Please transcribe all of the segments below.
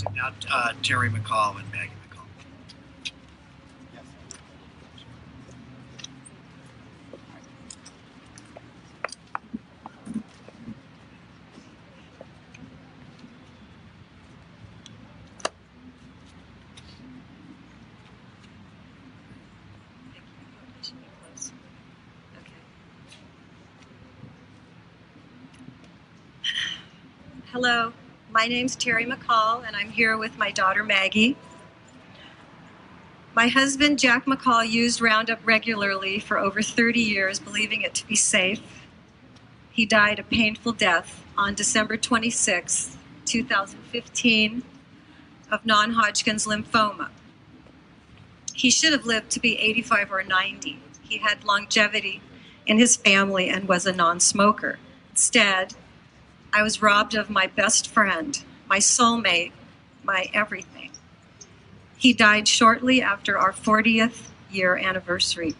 introducing now Teri McCall and Maggie McCall. Hello, my name's Teri McCall, and I'm here with my daughter Maggie. My husband, Jack McCall, used Roundup regularly for over 30 years, believing it to be safe. He died a painful death on December 26, 2015, of non-Hodgkin's lymphoma. He should have lived to be 85 or 90. He had longevity in his family and was a non-smoker. Instead, I was robbed of my best friend, my soulmate, my everything. He died shortly after our 40th year anniversary.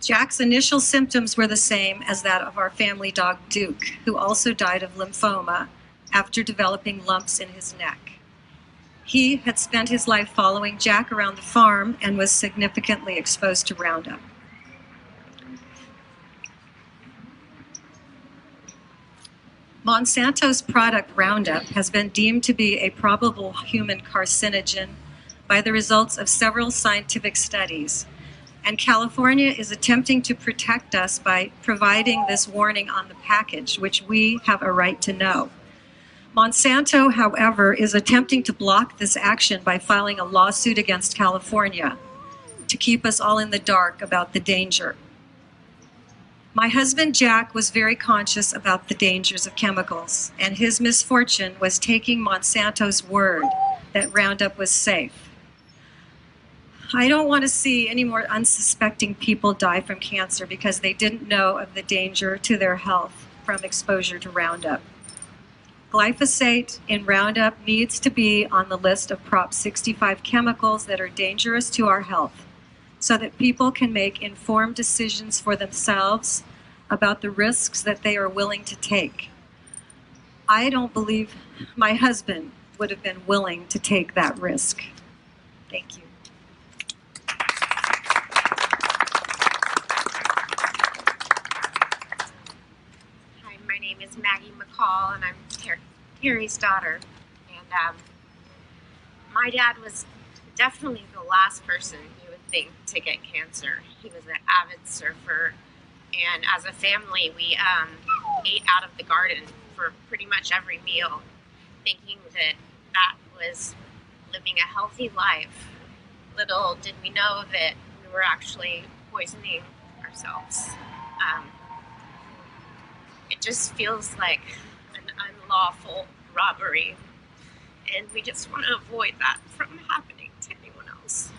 Jack's initial symptoms were the same as that of our family dog, Duke, who also died of lymphoma after developing lumps in his neck. He had spent his life following Jack around the farm and was significantly exposed to Roundup. Monsanto's product Roundup has been deemed to be a probable human carcinogen by the results of several scientific studies, and California is attempting to protect us by providing this warning on the package, which we have a right to know. Monsanto, however, is attempting to block this action by filing a lawsuit against California to keep us all in the dark about the danger. My husband, Jack, was very conscious about the dangers of chemicals, and his misfortune was taking Monsanto's word that Roundup was safe. I don't want to see any more unsuspecting people die from cancer because they didn't know of the danger to their health from exposure to Roundup. Glyphosate in Roundup needs to be on the list of Prop 65 chemicals that are dangerous to our health, so that people can make informed decisions for themselves about the risks that they are willing to take. I don't believe my husband would have been willing to take that risk. Thank you. Hi, my name is Maggie McCall, and I'm Teri's daughter. And my dad was definitely the last person you would think to get cancer. He was an avid surfer, and as a family, we ate out of the garden for pretty much every meal, thinking that that was living a healthy life. Little did we know that we were actually poisoning ourselves. It just feels like an unlawful robbery, and we just want to avoid that from happening to anyone else.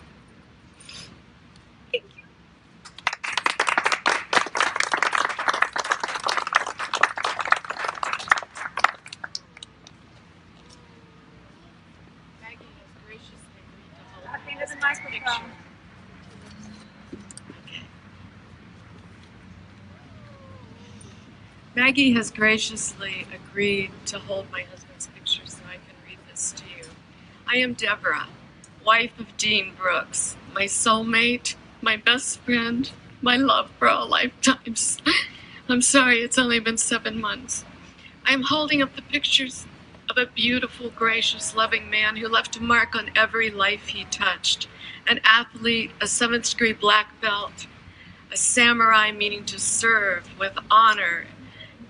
Thank you. Maggie has graciously agreed to hold. I think that's a nice picture. Maggie has graciously agreed to hold my husband's picture so I can read this to you. I am Deborah, wife of Dean Brooks, my soulmate, my best friend, my love for all lifetimes. I'm sorry it's only been 7 months. I am holding up the pictures of a beautiful, gracious, loving man who left a mark on every life he touched. An athlete, a 7th degree black belt, a samurai meaning to serve with honor,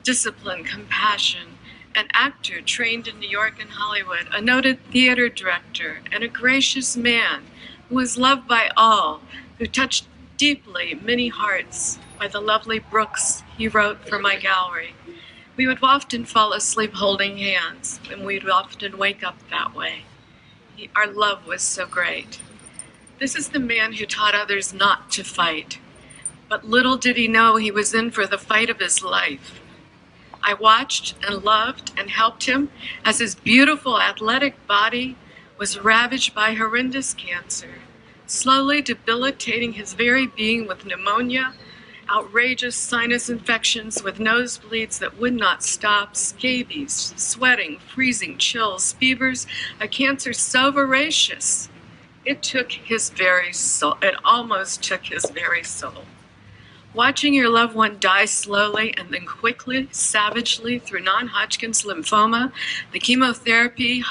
discipline, compassion, an actor trained in New York and Hollywood, a noted theater director, and a gracious man who was loved by all, who touched deeply many hearts by the lovely Brooks he wrote for my gallery. We would often fall asleep holding hands, and we'd often wake up that way. Our love was so great. This is the man who taught others not to fight, but little did he know he was in for the fight of his life. I watched and loved and helped him as his beautiful athletic body was ravaged by horrendous cancer, slowly debilitating his very being with pneumonia, outrageous sinus infections with nosebleeds that would not stop, scabies, sweating, freezing, chills, fevers, a cancer so voracious, it took his very soul. It almost took his very soul. Watching your loved one die slowly and then quickly, savagely through non-Hodgkin's lymphoma, the chemotherapy,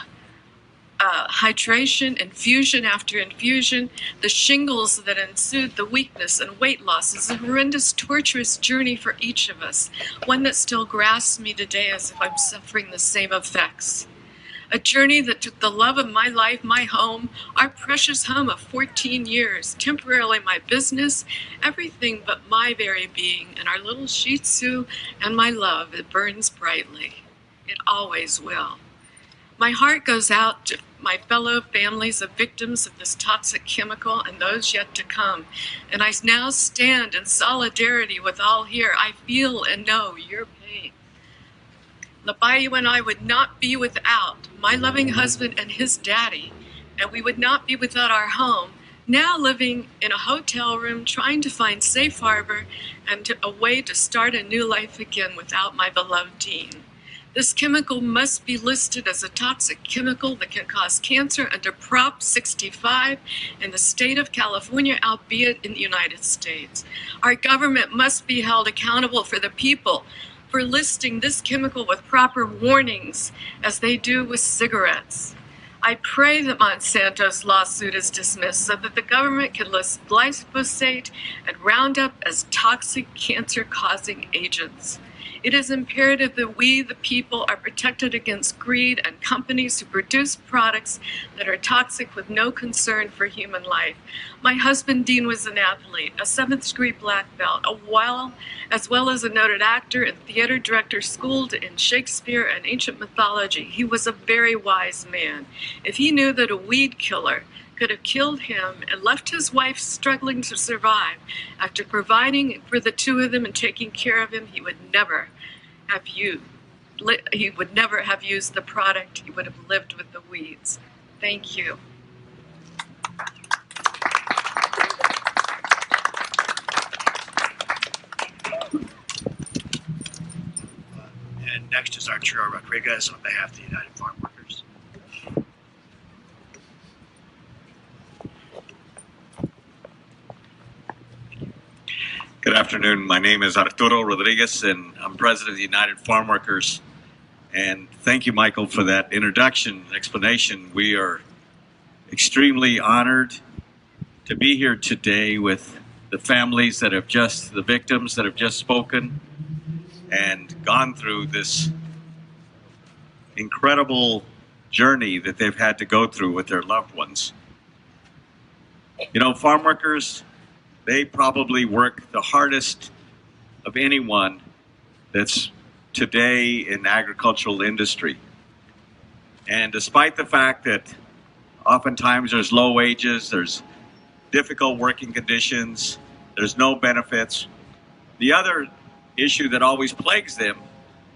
hydration, infusion after infusion, the shingles that ensued, the weakness and weight loss is a horrendous, torturous journey for each of us, one that still grasps me today as if I'm suffering the same effects. A journey that took the love of my life, my home, our precious home of 14 years, temporarily my business, everything but my very being, and our little Shih Tzu and my love. It burns brightly. It always will. My heart goes out to my fellow families of victims of this toxic chemical and those yet to come. And I now stand in solidarity with all here. I feel and know your pain. The bayou and I would not be without my loving husband and his daddy, and we would not be without our home, now living in a hotel room trying to find safe harbor and a way to start a new life again without my beloved Dean. This chemical must be listed as a toxic chemical that can cause cancer under Prop 65 in the state of California, albeit in the United States. Our government must be held accountable for the people for listing this chemical with proper warnings, as they do with cigarettes. I pray that Monsanto's lawsuit is dismissed so that the government can list glyphosate and Roundup as toxic cancer-causing agents. It is imperative that we, the people, are protected against greed and companies who produce products that are toxic with no concern for human life. My husband, Dean, was an athlete, a 7th-degree black belt, as well as a noted actor and theater director schooled in Shakespeare and ancient mythology. He was a very wise man. If he knew that a weed killer could have killed him and left his wife struggling to survive, after providing for the two of them and taking care of him, he would never have used the product. He would have lived with the weeds. Thank you. And next is Arturo Rodriguez on behalf of the United Farm Workers. Good afternoon. My name is Arturo Rodriguez, and I'm president of the United Farm Workers. And thank you, Michael, for that introduction explanation. We are extremely honored to be here today with the families that have the victims that have just spoken and gone through this incredible journey that they've had to go through with their loved ones. You know, farm workers, they probably work the hardest of anyone that's today in the agricultural industry. And despite the fact that oftentimes there's low wages, there's difficult working conditions, there's no benefits, the other issue that always plagues them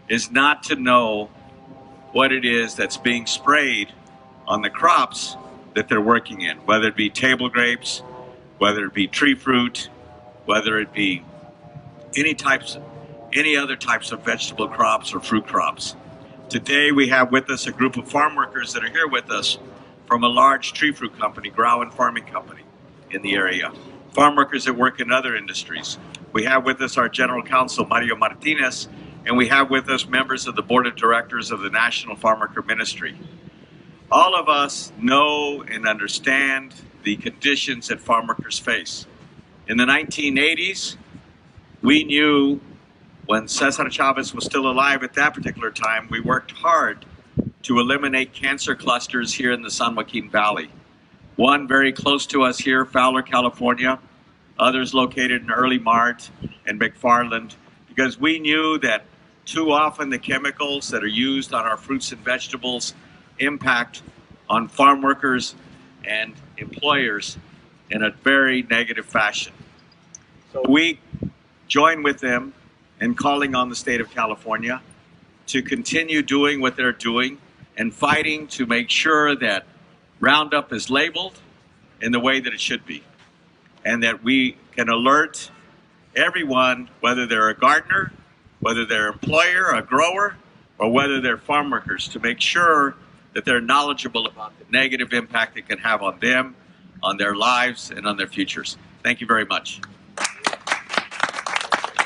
is not to know what it is that's being sprayed on the crops that they're working in, whether it be table grapes, whether it be tree fruit, whether it be any other types of vegetable crops or fruit crops. Today we have with us a group of farm workers that are here with us from a large tree fruit company, Grauman Farming Company in the area. Farm workers that work in other industries. We have with us our General Counsel, Mario Martinez, and we have with us members of the Board of Directors of the National Farm Worker Ministry. All of us know and understand the conditions that farm workers face. In the 1980s, we knew when Cesar Chavez was still alive at that particular time, we worked hard to eliminate cancer clusters here in the San Joaquin Valley. One very close to us here, Fowler, California, others located in Early Mart and McFarland, because we knew that too often the chemicals that are used on our fruits and vegetables impact on farm workers and employers in a very negative fashion. So we join with them in calling on the state of California to continue doing what they're doing and fighting to make sure that Roundup is labeled in the way that it should be, and that we can alert everyone, whether they're a gardener, whether they're an employer, a grower, or whether they're farm workers, to make sure that they're knowledgeable about the negative impact it can have on them, on their lives, and on their futures. Thank you very much.